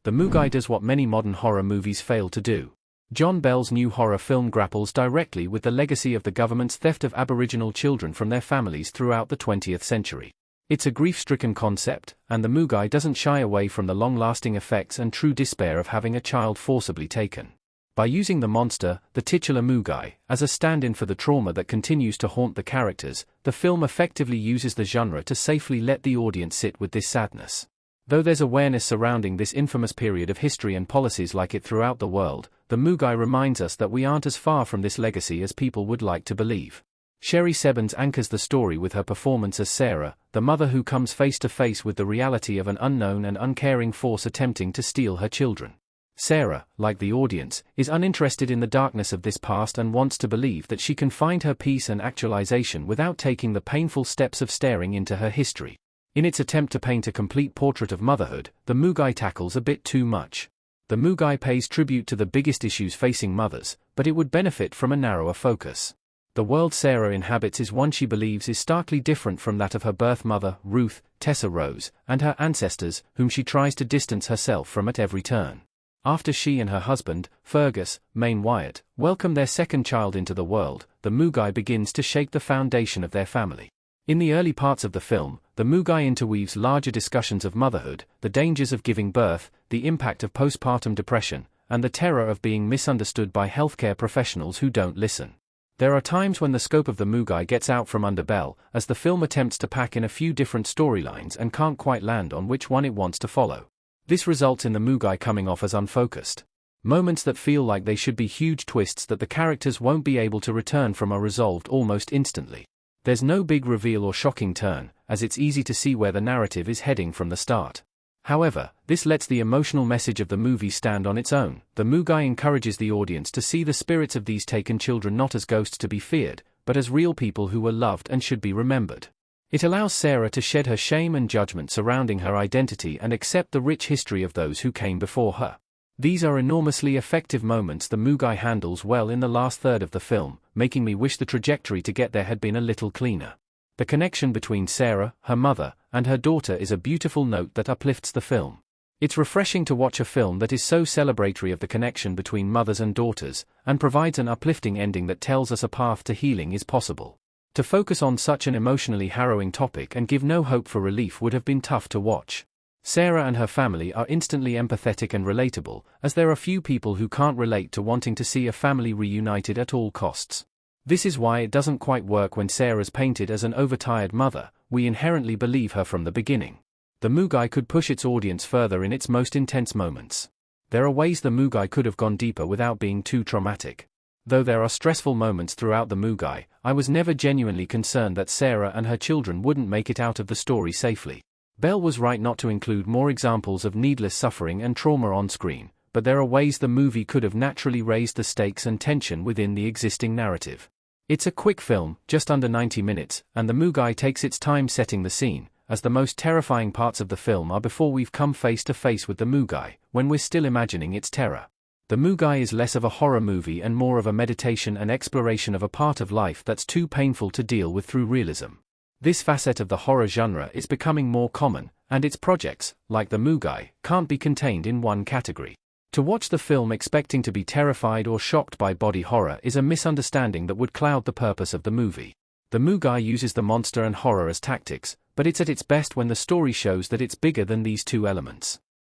The Moogai does what many modern horror movies fail to do. John Bell's new horror film grapples directly with the legacy of the government's theft of Aboriginal children from their families throughout the 20th century. It's a grief-stricken concept, and the Moogai doesn't shy away from the long-lasting effects and true despair of having a child forcibly taken. By using the monster, the titular Moogai, as a stand-in for the trauma that continues to haunt the characters, the film effectively uses the genre to safely let the audience sit with this sadness. Though there's awareness surrounding this infamous period of history and policies like it throughout the world, the Moogai reminds us that we aren't as far from this legacy as people would like to believe. Sherry Sebans anchors the story with her performance as Sarah, the mother who comes face to face with the reality of an unknown and uncaring force attempting to steal her children. Sarah, like the audience, is uninterested in the darkness of this past and wants to believe that she can find her peace and actualization without taking the painful steps of staring into her history. In its attempt to paint a complete portrait of motherhood, the Moogai tackles a bit too much. The Moogai pays tribute to the biggest issues facing mothers, but it would benefit from a narrower focus. The world Sarah inhabits is one she believes is starkly different from that of her birth mother, Ruth, Tessa Rose, and her ancestors, whom she tries to distance herself from at every turn. After she and her husband, Fergus, Maine Wyatt, welcome their second child into the world, the Moogai begins to shake the foundation of their family. In the early parts of the film, the Moogai interweaves larger discussions of motherhood, the dangers of giving birth, the impact of postpartum depression, and the terror of being misunderstood by healthcare professionals who don't listen. There are times when the scope of the Moogai gets out from under Bell, as the film attempts to pack in a few different storylines and can't quite land on which one it wants to follow. This results in the Moogai coming off as unfocused. Moments that feel like they should be huge twists that the characters won't be able to return from are resolved almost instantly. There's no big reveal or shocking turn, as it's easy to see where the narrative is heading from the start. However, this lets the emotional message of the movie stand on its own. The Moogai encourages the audience to see the spirits of these taken children not as ghosts to be feared, but as real people who were loved and should be remembered. It allows Sarah to shed her shame and judgment surrounding her identity and accept the rich history of those who came before her. These are enormously effective moments the Moogai handles well in the last third of the film, making me wish the trajectory to get there had been a little cleaner. The connection between Sarah, her mother, and her daughter is a beautiful note that uplifts the film. It's refreshing to watch a film that is so celebratory of the connection between mothers and daughters, and provides an uplifting ending that tells us a path to healing is possible. To focus on such an emotionally harrowing topic and give no hope for relief would have been tough to watch. Sarah and her family are instantly empathetic and relatable, as there are few people who can't relate to wanting to see a family reunited at all costs. This is why it doesn't quite work when Sarah's painted as an overtired mother. We inherently believe her from the beginning. The Moogai could push its audience further in its most intense moments. There are ways the Moogai could have gone deeper without being too traumatic. Though there are stressful moments throughout the Moogai, I was never genuinely concerned that Sarah and her children wouldn't make it out of the story safely. Bell was right not to include more examples of needless suffering and trauma on screen, but there are ways the movie could have naturally raised the stakes and tension within the existing narrative. It's a quick film, just under 90 minutes, and the Moogai takes its time setting the scene, as the most terrifying parts of the film are before we've come face to face with the Moogai, when we're still imagining its terror. The Moogai is less of a horror movie and more of a meditation and exploration of a part of life that's too painful to deal with through realism. This facet of the horror genre is becoming more common, and its projects, like the Moogai, can't be contained in one category. To watch the film expecting to be terrified or shocked by body horror is a misunderstanding that would cloud the purpose of the movie. The Moogai uses the monster and horror as tactics, but it's at its best when the story shows that it's bigger than these two elements.